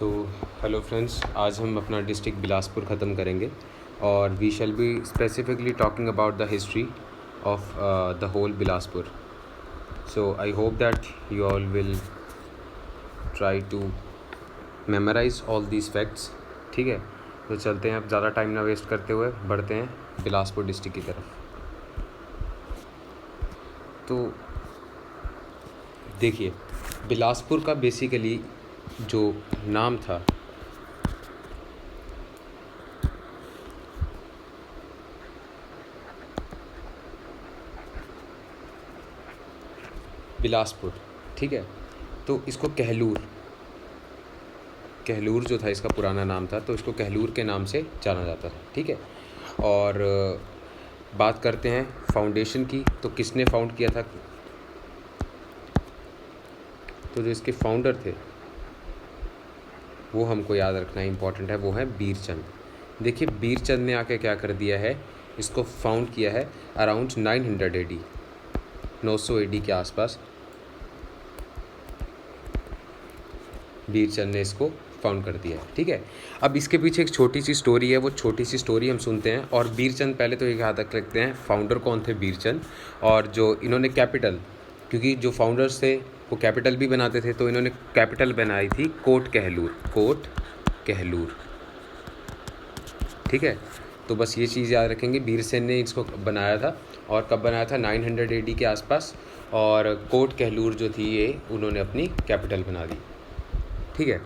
So hello friends, आज हम अपना डिस्ट्रिक्ट बिलासपुर ख़त्म करेंगे और we shall be specifically talking about the history of the whole Bilaspur. So I hope that you all will try to memorise all these facts. ठीक है, तो चलते हैं. अब ज़्यादा टाइम ना वेस्ट करते हुए बढ़ते हैं बिलासपुर डिस्ट्रिक्ट की तरफ. तो देखिए, बिलासपुर का बेसिकली जो नाम था बिलासपुर, ठीक है, तो इसको कहलूर जो था इसका पुराना नाम था, तो इसको कहलूर के नाम से जाना जाता था. ठीक है, और बात करते हैं फाउंडेशन की. तो किसने फाउंड किया था? तो जो इसके फाउंडर थे वो हमको याद रखना इम्पॉर्टेंट है, वो है बीरचंद. देखिए, बीरचंद ने आके क्या कर दिया है, इसको फाउंड किया है अराउंड 900 AD, 900 AD के आसपास बीरचंद ने इसको फाउंड कर दिया है. ठीक है, अब इसके पीछे एक छोटी सी स्टोरी है, वो छोटी सी स्टोरी हम सुनते हैं. और बीरचंद पहले तो एक याद रख लेते हैं फाउंडर कौन थे बीरचंद, और जो इन्होंने कैपिटल, क्योंकि जो फाउंडर्स थे वो कैपिटल भी बनाते थे, तो इन्होंने कैपिटल बनाई थी कोट कहलूर. ठीक है, तो बस ये चीज़ याद रखेंगे, बीरसेन ने इसको बनाया था. और कब बनाया था? 900 AD के आसपास. और कोट कहलूर जो थी ये उन्होंने अपनी कैपिटल बना दी. ठीक है,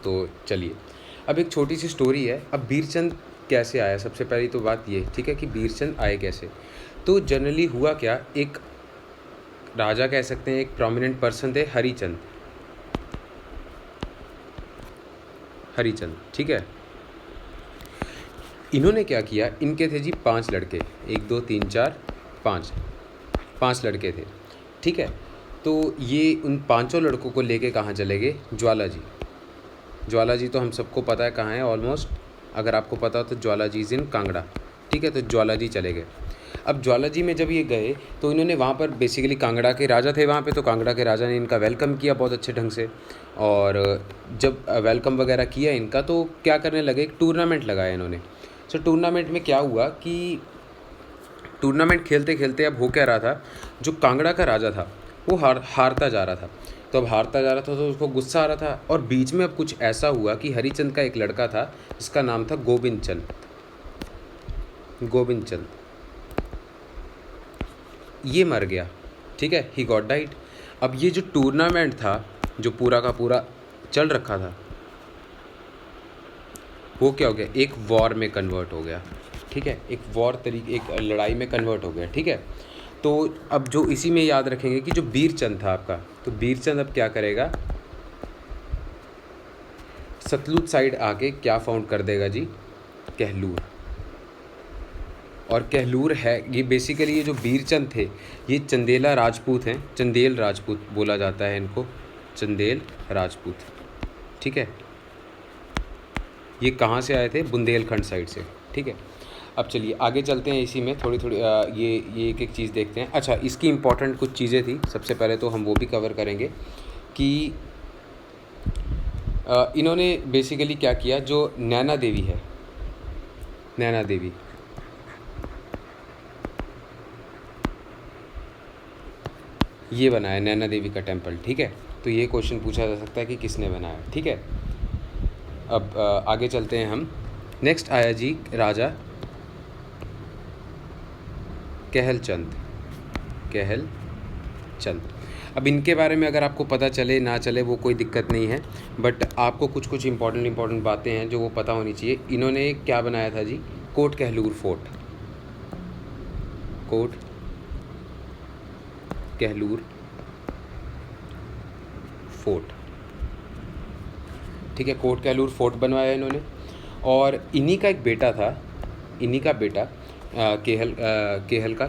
तो चलिए, अब एक छोटी सी स्टोरी है. अब बीरचंद कैसे आया, सबसे पहली तो बात ये, ठीक है, कि बीरचंद आए कैसे. तो जनरली हुआ क्या, एक राजा कह सकते हैं, एक प्रोमिनेंट पर्सन थे, हरिचंद. ठीक है, इन्होंने क्या किया, इनके थे जी 5 लड़के, 1 2 3 4 5 लड़के थे. ठीक है, तो ये उन 5 लड़कों को लेके कहाँ चले गए? ज्वाला जी तो हम सबको पता है कहाँ है ऑलमोस्ट. अगर आपको पता हो तो ज्वाला जी इज़ इन कांगड़ा. ठीक है, तो ज्वाला जी चले गए. अब ज्वाला जी में जब ये गए तो इन्होंने वहाँ पर बेसिकली कांगड़ा के राजा थे वहाँ पे, तो कांगड़ा के राजा ने इनका वेलकम किया बहुत अच्छे ढंग से. और जब वेलकम वगैरह किया इनका, तो क्या करने लगे, एक टूर्नामेंट लगाया इन्होंने. सो टूर्नामेंट में क्या हुआ कि टूर्नामेंट खेलते खेलते अब हो क्या रहा था, जो कांगड़ा का राजा था वो हारता जा रहा था. तो अब हारता जा रहा था तो उसको गुस्सा आ रहा था. और बीच में अब कुछ ऐसा हुआ कि हरिचंद का एक लड़का था जिसका नाम था गोविंद चंद, ये मर गया. ठीक है, ही गॉट डाइड. अब ये जो टूर्नामेंट था, जो पूरा का पूरा चल रखा था, वो क्या हो गया, एक वॉर में कन्वर्ट हो गया. ठीक है, एक लड़ाई में कन्वर्ट हो गया. ठीक है, तो अब जो इसी में याद रखेंगे कि जो बीरचंद था आपका, तो बीरचंद अब क्या करेगा, सतलुज साइड आके क्या फाउंड कर देगा जी, कहलूर. और कहलूर है ये बेसिकली, ये जो बीरचंद थे ये चंदेल राजपूत बोला जाता है इनको, चंदेल राजपूत. ठीक है, ये कहाँ से आए थे? बुंदेलखंड साइड से. ठीक है, अब चलिए आगे चलते हैं. इसी में थोड़ी ये एक चीज़ देखते हैं. अच्छा, इसकी इम्पॉर्टेंट कुछ चीज़ें थी. सबसे पहले तो हम वो भी कवर करेंगे कि इन्होंने बेसिकली क्या किया, जो नैना देवी ये बनाया, नैना देवी का टेम्पल. ठीक है, तो ये क्वेश्चन पूछा जा सकता है कि किसने बनाया. ठीक है, अब आगे चलते हैं हम. नेक्स्ट आया जी राजा कहल चंद. अब इनके बारे में अगर आपको पता चले ना चले वो कोई दिक्कत नहीं है, बट आपको कुछ इंपॉर्टेंट बातें हैं जो वो पता होनी चाहिए. इन्होंने क्या बनाया था जी, कोट कहलूर फोर्ट. ठीक है, कोट कहलूर फोर्ट बनवाया इन्होंने. और इन्हीं का एक बेटा था,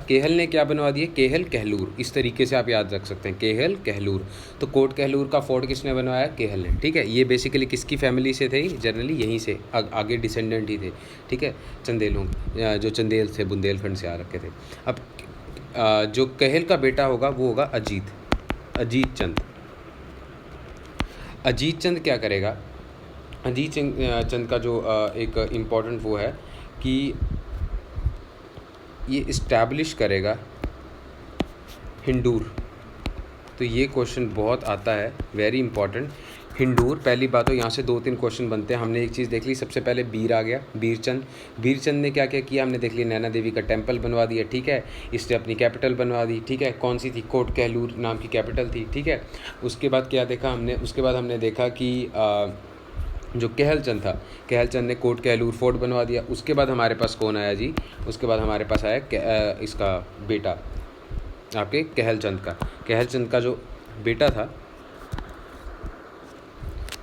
केहल ने क्या बनवा दिए, कहलूर. इस तरीके से आप याद रख सकते हैं, कहलूर. तो कोट कहलूर का फोर्ट किसने बनवाया? केहल ने. ठीक है, ये बेसिकली किसकी फैमिली से थे? जनरली यहीं से आगे डिसेंडेंट ही थे. ठीक है, चंदेलों, जो चंदेल थे बुंदेलखंड से आ रखे थे. अब जो कहल का बेटा होगा वो होगा अजीत चंद. क्या करेगा, अजीत चंद का जो एक इम्पॉर्टेंट वो है कि ये इस्टेब्लिश करेगा हिंडूर। तो ये क्वेश्चन बहुत आता है, वेरी इंपॉर्टेंट। हिंडूर, पहली बात तो यहाँ से 2-3 क्वेश्चन बनते हैं। हमने एक चीज़ देख ली, सबसे पहले बीर आ गया, बीरचंद ने क्या क्या किया हमने देख लिया। नैना देवी का टेम्पल बनवा दिया, ठीक है, इसने अपनी कैपिटल बनवा दी, ठीक है, कौन सी थी, कोट कहलूर नाम की कैपिटल थी, ठीक है। उसके बाद क्या देखा हमने, उसके बाद हमने देखा कि जो कहलचंद था, कहलचंद ने कोट कहलूर फोर्ट बनवा दिया। उसके बाद हमारे पास कौन आया जी, उसके बाद हमारे पास आया इसका बेटा आपके कहलचंद का जो बेटा था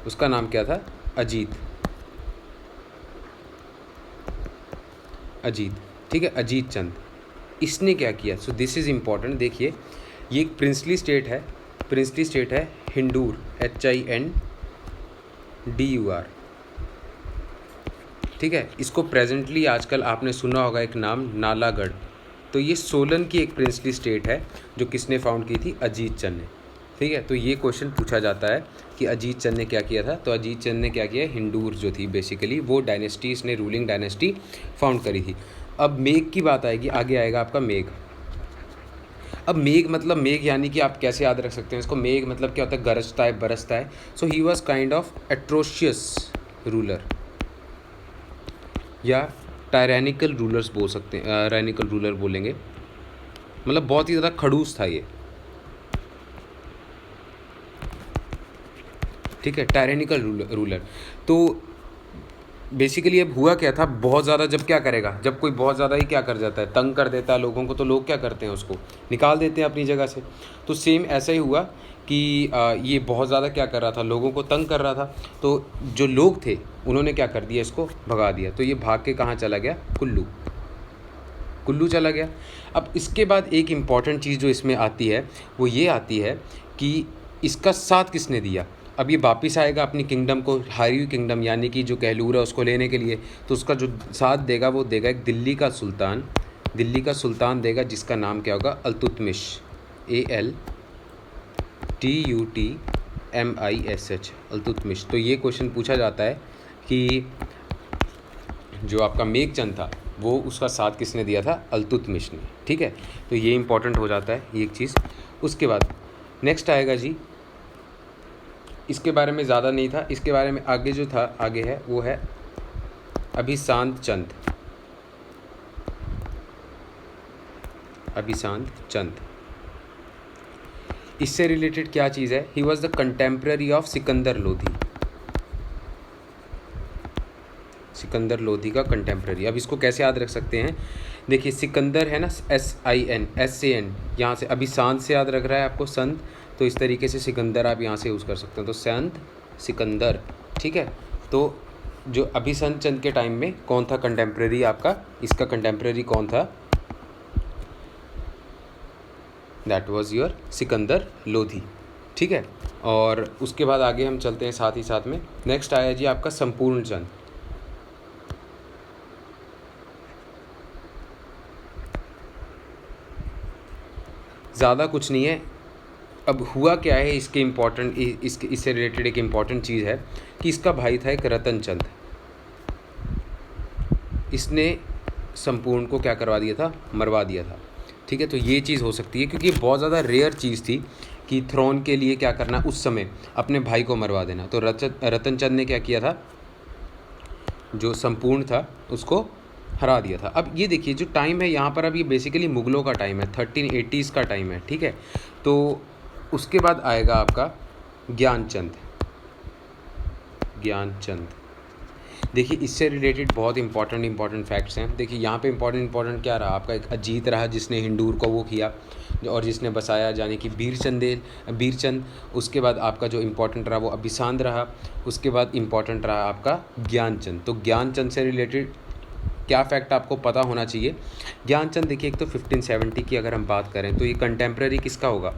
उसका नाम क्या था, अजीत, ठीक है, अजीत चंद। इसने क्या किया, सो दिस इज़ इम्पॉर्टेंट। देखिए ये एक प्रिंसली स्टेट है, हिंडूर, HINDUR, ठीक है। इसको प्रेजेंटली आजकल आपने सुना होगा एक नाम, नालागढ़। तो ये सोलन की एक प्रिंसली स्टेट है जो किसने फाउंड की थी, अजीत चंद ने, ठीक है। तो ये क्वेश्चन पूछा जाता है कि अजीत चंद ने क्या किया था। तो अजीत चंद ने क्या किया, हिंडूर जो थी बेसिकली वो डायनेस्टी, इसने रूलिंग डायनेस्टी फाउंड करी थी। अब मेघ की बात आएगी, आगे आएगा आपका मेघ। अब मेघ मतलब, मेघ यानी कि आप कैसे याद रख सकते हैं इसको, मेघ मतलब क्या होता है, गरजता है, बरसता है। So he was kind of atrocious ruler या टायरैनिकल रूलर्स बोल सकते हैं, टायरैनिकल रूलर बोलेंगे, मतलब बहुत ही ज़्यादा खड़ूस था ये, ठीक है, टायरैनिकल रूलर। तो बेसिकली अब हुआ क्या था, बहुत ज़्यादा जब क्या करेगा, जब कोई बहुत ज़्यादा ही क्या कर जाता है, तंग कर देता है लोगों को, तो लोग क्या करते हैं, उसको निकाल देते हैं अपनी जगह से। तो सेम ऐसा ही हुआ कि ये बहुत ज़्यादा क्या कर रहा था, लोगों को तंग कर रहा था। तो जो लोग थे उन्होंने क्या कर दिया, इसको भगा दिया। तो ये भाग के कहाँ चला गया, कुल्लू चला गया। अब इसके बाद एक इम्पॉर्टेंट चीज़ जो इसमें आती है वो ये आती है कि इसका साथ किसने दिया। अब ये वापस आएगा अपनी किंगडम को, हारी हुई किंगडम यानी कि जो कहलूर है उसको लेने के लिए। तो उसका जो साथ देगा वो देगा एक दिल्ली का सुल्तान देगा, जिसका नाम क्या होगा, अल्तुतमिश, ALTUTMISH, अल्तुतमिश। तो ये क्वेश्चन पूछा जाता है कि जो आपका मेघचंद था वो उसका साथ किसने दिया था, अल्तुतमिश ने, ठीक है। तो ये इंपॉर्टेंट हो जाता है ये एक चीज़। उसके बाद नेक्स्ट आएगा जी, इसके बारे में ज़्यादा नहीं था, इसके बारे में आगे जो था, आगे है वो है अभिशांत चंद। इससे रिलेटेड क्या चीज़ है, he was the contemporary of Sikandar Lodhi का कंटेम्प्रेरी। अब इसको कैसे याद रख सकते हैं, देखिए सिकंदर है ना, SAN, यहाँ से अभी शांत से याद रख रहा है आपको, संत, तो इस तरीके से सिकंदर आप यहाँ से यूज़ कर सकते हैं। तो संत सिकंदर, ठीक है। तो जो अभिसंत चंद के टाइम में कौन था कंटेम्प्रेरी आपका, इसका कंटेम्प्रेरी कौन था, that was your Sikandar Lodhi, ठीक है। और उसके बाद आगे हम चलते हैं साथ ही साथ में, नेक्स्ट आया जी आपका संपूर्ण चंद। ज़्यादा कुछ नहीं है। अब हुआ क्या है, इससे रिलेटेड एक इम्पॉर्टेंट चीज़ है कि इसका भाई था एक रतन चंद, इसने संपूर्ण को क्या करवा दिया था, मरवा दिया था, ठीक है। तो ये चीज़ हो सकती है क्योंकि ये बहुत ज़्यादा रेयर चीज़ थी कि थ्रोन के लिए क्या करना उस समय, अपने भाई को मरवा देना। तो रतन चंद ने क्या किया था, जो संपूर्ण था उसको हरा दिया था। अब ये देखिए जो टाइम है यहाँ पर, अब ये बेसिकली मुग़लों का टाइम है, 1380s का टाइम है, ठीक है। तो उसके बाद आएगा आपका ज्ञानचंद। देखिए इससे रिलेटेड बहुत इंपॉर्टेंट फैक्ट्स हैं। देखिए यहाँ पे इंपॉर्टेंट क्या रहा आपका, एक अजीत रहा जिसने हिंडूर को वो किया और जिसने बसाया, यानी कि बीरचंद। उसके बाद आपका जो इम्पोर्टेंट रहा वो अभिशांत रहा। उसके बाद इम्पॉर्टेंट रहा आपका ज्ञानचंद। तो ज्ञानचंद से रिलेटेड क्या फैक्ट आपको पता होना चाहिए, ज्ञानचंद देखिए एक तो 1570 की अगर हम बात करें तो ये कंटेम्प्रेरी किसका होगा,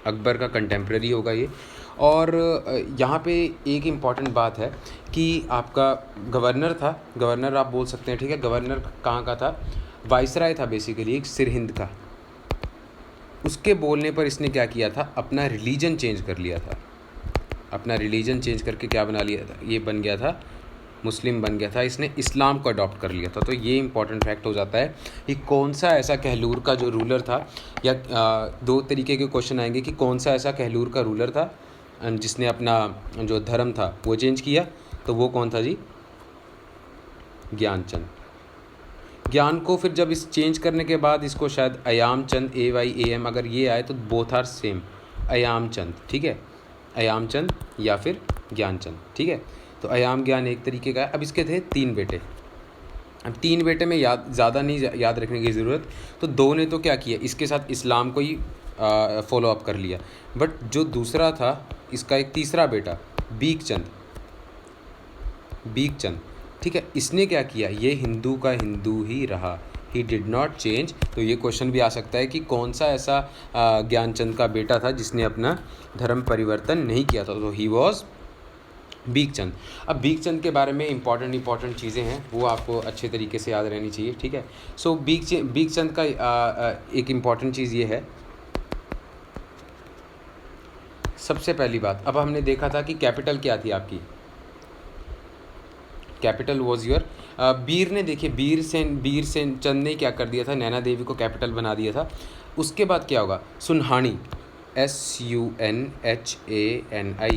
अकबर का कंटेम्प्रेरी होगा ये। और यहाँ पे एक इम्पॉर्टेंट बात है कि आपका गवर्नर आप बोल सकते हैं, ठीक है। गवर्नर कहाँ का था, वाइसराय था बेसिकली, एक सिरहिंद का। उसके बोलने पर इसने क्या किया था, अपना रिलीजन चेंज कर लिया था। अपना रिलीजन चेंज करके क्या बना लिया था, ये बन गया था मुस्लिम बन गया था, इसने इस्लाम को अडॉप्ट कर लिया था। तो ये इंपॉर्टेंट फैक्ट हो जाता है कि कौन सा ऐसा कहलूर का जो रूलर था, या दो तरीके के क्वेश्चन आएंगे कि कौन सा ऐसा कहलूर का रूलर था जिसने अपना जो धर्म था वो चेंज किया। तो वो कौन था जी? ज्ञानचंद। ज्ञान को फिर जब इस चेंज करने के बाद इसको शायद अयाम चंद, AYAM अगर ये आए तो बोथ आर सेम, अयाम चंद, ठीक है, अयाम चंद या फिर ज्ञानचंद, ठीक है। तो अयाम ज्ञान एक तरीके का है। अब इसके थे 3 बेटे। अब 3 बेटे में ज़्यादा नहीं याद रखने की ज़रूरत। तो 2 ने तो क्या किया, इसके साथ इस्लाम को ही फॉलो अप कर लिया। बट जो दूसरा था, इसका एक तीसरा बेटा बीकचंद, ठीक है, इसने क्या किया, ये हिंदू का हिंदू ही रहा, ही डिड नॉट चेंज। तो ये क्वेश्चन भी आ सकता है कि कौन सा ऐसा ज्ञानचंद का बेटा था जिसने अपना धर्म परिवर्तन नहीं किया था। तो ही वॉज बीकचंद। अब बीकचंद के बारे में इंपॉर्टेंट चीज़ें हैं, वो आपको अच्छे तरीके से याद रहनी चाहिए, ठीक है। सो बीकचंद का एक इम्पॉर्टेंट चीज़ ये है, सबसे पहली बात, अब हमने देखा था कि कैपिटल क्या थी आपकी, कैपिटल वॉज योर बीर ने, देखिए बीर सेन चंद ने क्या कर दिया था, नैना देवी को कैपिटल बना दिया था। उसके बाद क्या होगा, Sunhani, SUNHANI,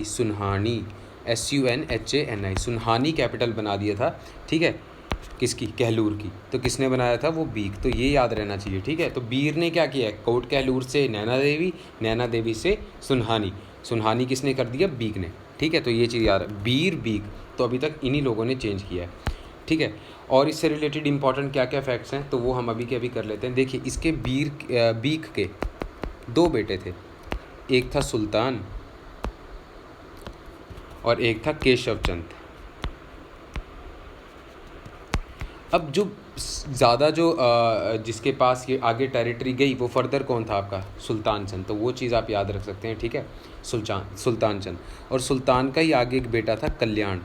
Sunhani, SUNHANI, Sunhani capital बना दिया था, ठीक है, किसकी, कहलूर की। तो किसने बनाया था, वो बीक। तो ये याद रहना चाहिए, ठीक है। तो बीर ने क्या किया, कोट कहलूर से नैना देवी, नैना देवी से सुनहानी, सुनहानी किसने कर दिया, बीक ने, ठीक है। तो ये चीज़ याद, बीर बीक, तो अभी तक इन्हीं लोगों ने चेंज किया है, ठीक है। और इससे रिलेटेड इंपॉर्टेंट क्या क्या फैक्ट्स हैं तो वो हम अभी के अभी कर लेते हैं। देखिए इसके बीक के 2 बेटे थे, एक था सुल्तान और एक था केशव चंद। अब जो ज़्यादा जो जिसके पास ये आगे टेरिटरी गई वो फर्दर कौन था आपका, सुल्तान चंद। तो वो चीज़ आप याद रख सकते हैं, ठीक है, सुल्तान चंद। और सुल्तान का ही आगे एक बेटा था कल्याण,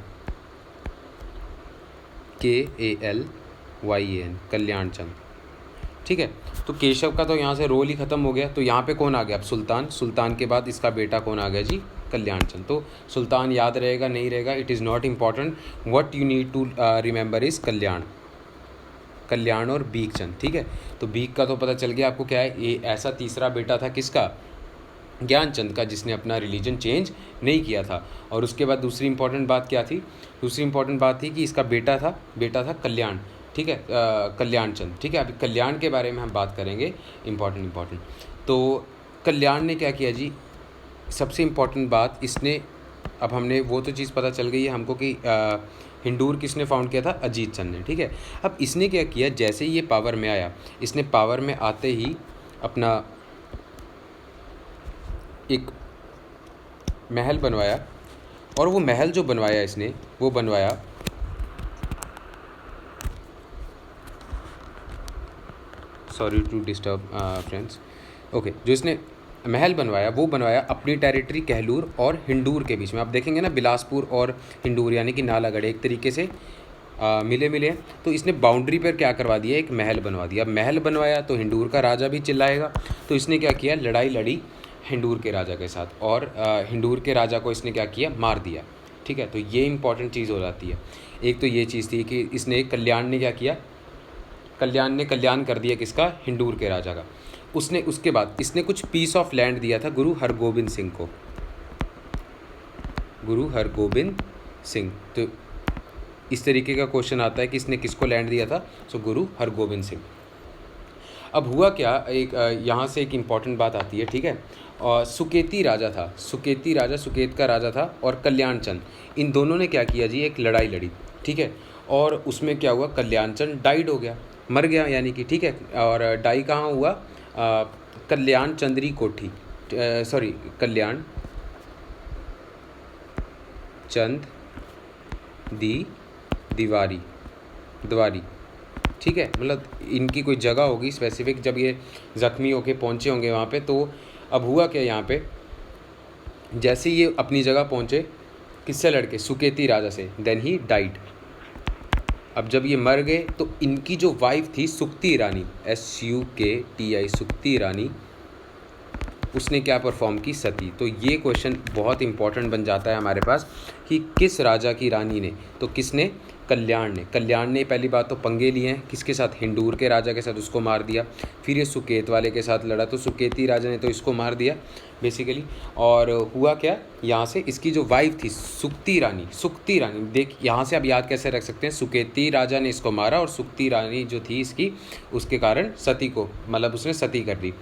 KALYAN, कल्याण चंद, ठीक है। तो केशव का तो यहाँ से रोल ही ख़त्म हो गया। तो यहाँ पे कौन आ गया, अब सुल्तान के बाद इसका बेटा कौन आ गया जी, कल्याण चंद। तो सुल्तान याद रहेगा नहीं रहेगा, it is not important, what you need to remember is Kalyan और बीकचंद, ठीक है। तो बीक का तो पता चल गया आपको क्या है, ये ऐसा तीसरा बेटा था किसका, ज्ञानचंद का, जिसने अपना रिलीजन चेंज नहीं किया था। और उसके बाद दूसरी इंपॉर्टेंट बात क्या थी, दूसरी इंपॉर्टेंट बात थी कि इसका बेटा था कल्याण, ठीक है, कल्याण चंद, ठीक है। अभी कल्याण के बारे में हम बात करेंगे, इम्पॉर्टेंट। तो कल्याण ने क्या किया जी, सबसे इम्पॉर्टेंट बात इसने, अब हमने वो तो चीज़ पता चल गई है हमको कि हिंदूर किसने फाउंड किया था, अजीत चंद ने, ठीक है। अब इसने क्या किया, जैसे ही ये पावर में आया, इसने पावर में आते ही अपना एक महल बनवाया। और वो महल जो बनवाया इसने, वो बनवाया sorry to disturb friends, okay, जो इसने महल बनवाया वो बनवाया अपनी टेरिटरी कहलूर और हिंदूर के बीच में। आप देखेंगे ना, बिलासपुर और हिंदूर यानी कि नालागढ़ एक तरीके से मिले। तो इसने बाउंड्री पर क्या करवा दिया, एक महल बनवा दिया। महल बनवाया तो हिंदूर का राजा भी चिल्लाएगा, तो इसने क्या किया, लड़ाई लड़ी हिंदूर के राजा के साथ, और हिंदूर के राजा को इसने क्या किया, मार दिया, ठीक है। तो ये इंपॉर्टेंट चीज़ हो जाती है। एक तो ये चीज़ थी कि इसने, कल्याण ने क्या किया, कल्याण ने कल्याण कर दिया किसका, हिंदूर के राजा का। उसके बाद इसने कुछ पीस ऑफ लैंड दिया था गुरु हरगोबिंद सिंह को, गुरु हरगोबिंद सिंह। तो इस तरीके का क्वेश्चन आता है कि इसने किसको लैंड दिया था, सो गुरु हरगोबिंद सिंह। अब हुआ क्या, एक यहाँ से एक इम्पॉर्टेंट बात आती है, ठीक है। और सुकेती राजा था, सुकेत का राजा था, और कल्याण चंद, इन दोनों ने क्या किया जी, एक लड़ाई लड़ी, ठीक है। और उसमें क्या हुआ, कल्याण चंद डाइड हो गया, मर गया यानी कि, ठीक है। और डाई कहाँ हुआ, कल्याण चंद्री कोठी, सॉरी कल्याण चंद द्वारी, ठीक है। मतलब इनकी कोई जगह होगी स्पेसिफिक, जब ये ज़ख्मी होके पहुँचे होंगे वहाँ पे। तो अब हुआ क्या, यहाँ पे जैसे ये अपनी जगह पहुँचे, किससे लड़के, सुकेती राजा से, देन ही डाइड। अब जब ये मर गए तो इनकी जो वाइफ थी सुक्ति रानी, SUKTI, सुक्ति रानी, उसने क्या परफॉर्म की? सती। तो ये क्वेश्चन बहुत इंपॉर्टेंट बन जाता है हमारे पास कि किस राजा की रानी ने, तो किसने? कल्याण ने पहली बात तो पंगे लिए हैं किसके साथ? हिंदूर के राजा के साथ, उसको मार दिया। फिर ये सुकेत वाले के साथ लड़ा, तो सुकेती राजा ने तो इसको मार दिया बेसिकली। और हुआ क्या, यहाँ से इसकी जो वाइफ थी सुक्ति रानी, देख यहाँ से आप याद कैसे रख सकते हैं, सुकेती राजा ने इसको मारा और सुक्ति रानी जो थी इसकी, उसके कारण सती को, मतलब उसने सती कर दी।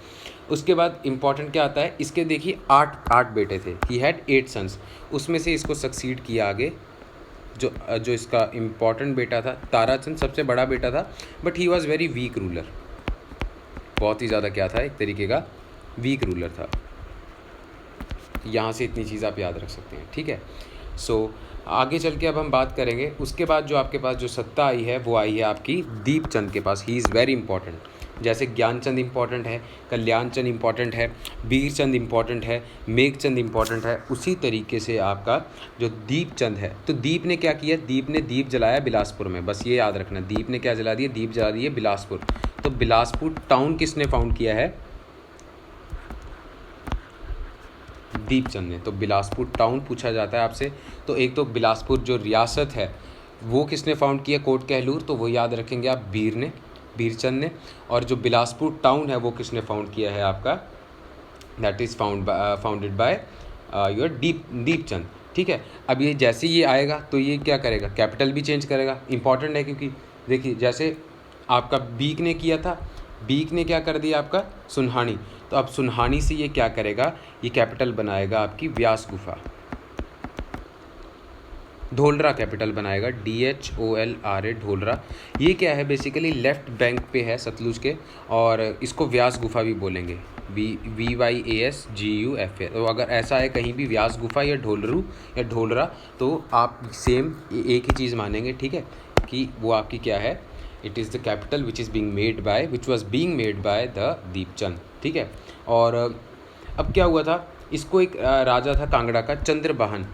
उसके बाद इंपॉर्टेंट क्या आता है, इसके देखिए 8 बेटे थे, ही हैड 8 सन्स। उसमें से इसको सक्सीड किया आगे जो इसका इम्पॉर्टेंट बेटा था ताराचंद, सबसे बड़ा बेटा था, but he was very weak ruler, बहुत ही ज़्यादा क्या था, एक तरीके का वीक रूलर था। यहाँ से इतनी चीज़ आप याद रख सकते हैं, ठीक है। सो आगे चल के अब हम बात करेंगे, उसके बाद जो आपके पास जो सत्ता आई है वो आई है आपकी दीपचंद के पास। He is very important. जैसे ज्ञानचंद इंपॉर्टेंट है, कल्याणचंद इंपॉर्टेंट है, वीरचंद इंपॉर्टेंट है, मेघचंद इंपॉर्टेंट है, उसी तरीके से आपका जो दीपचंद है, तो दीप ने क्या किया? दीप ने दीप जलाया बिलासपुर में, बस ये याद रखना, दीप ने क्या जला दिया? दीप जला दिए बिलासपुर। तो बिलासपुर टाउन किसने फाउंड किया है? दीपचंद ने। तो बिलासपुर टाउन पूछा जाता है आपसे, तो एक तो बिलासपुर जो रियासत है वो किसने फाउंड किया? कोट कहलूर, तो वो याद रखेंगे आप, वीरचंद ने। और जो बिलासपुर टाउन है वो किसने फाउंड किया है आपका? That is founded by your Deepchand, ठीक है। अब ये जैसे ये आएगा तो ये क्या करेगा? कैपिटल भी चेंज करेगा, इंपॉर्टेंट है, क्योंकि देखिए जैसे आपका बीक ने किया था, बीक ने क्या कर दिया आपका? सुनहानी। तो अब सुनहानी से ये क्या करेगा? ये कैपिटल बनाएगा आपकी व्यास गुफा, ढोलरा कैपिटल बनाएगा, DHOLRA, ढोलरा। ये क्या है? बेसिकली लेफ्ट बैंक पे है सतलुज के, और इसको व्यास गुफा भी बोलेंगे, VYASGUFA। तो अगर ऐसा है कहीं भी व्यास गुफा या ढोलरू या ढोलरा, तो आप सेम एक ही चीज़ मानेंगे, ठीक है, कि वो आपकी क्या है? It is the capital which was being made by the Deepchand, ठीक है। और अब क्या हुआ था, इसको एक राजा था कांगड़ा का, चंद्रबाहन,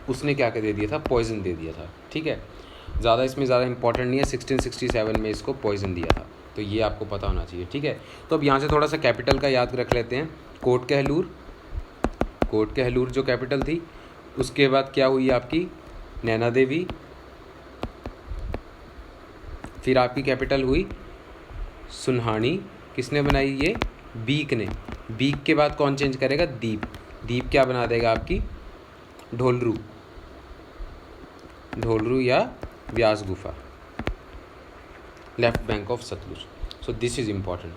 उसने क्या कर दे दिया था? पॉइजन दे दिया था, ठीक है। ज़्यादा इसमें ज़्यादा इंपॉर्टेंट नहीं है, 1667 में इसको पॉइजन दिया था, तो ये आपको पता होना चाहिए, ठीक है। तो अब यहाँ से थोड़ा सा कैपिटल का याद रख लेते हैं। कोट कहलूर जो कैपिटल थी, उसके बाद क्या हुई आपकी? नैना देवी, फिर आपकी कैपिटल हुई सुनहानी, किसने बनाई? ये बीक ने। बीक के बाद कौन चेंज करेगा? दीप क्या बना देगा आपकी? ढोलरू या Vyas Gufa, left bank of Sutlej. So this is important.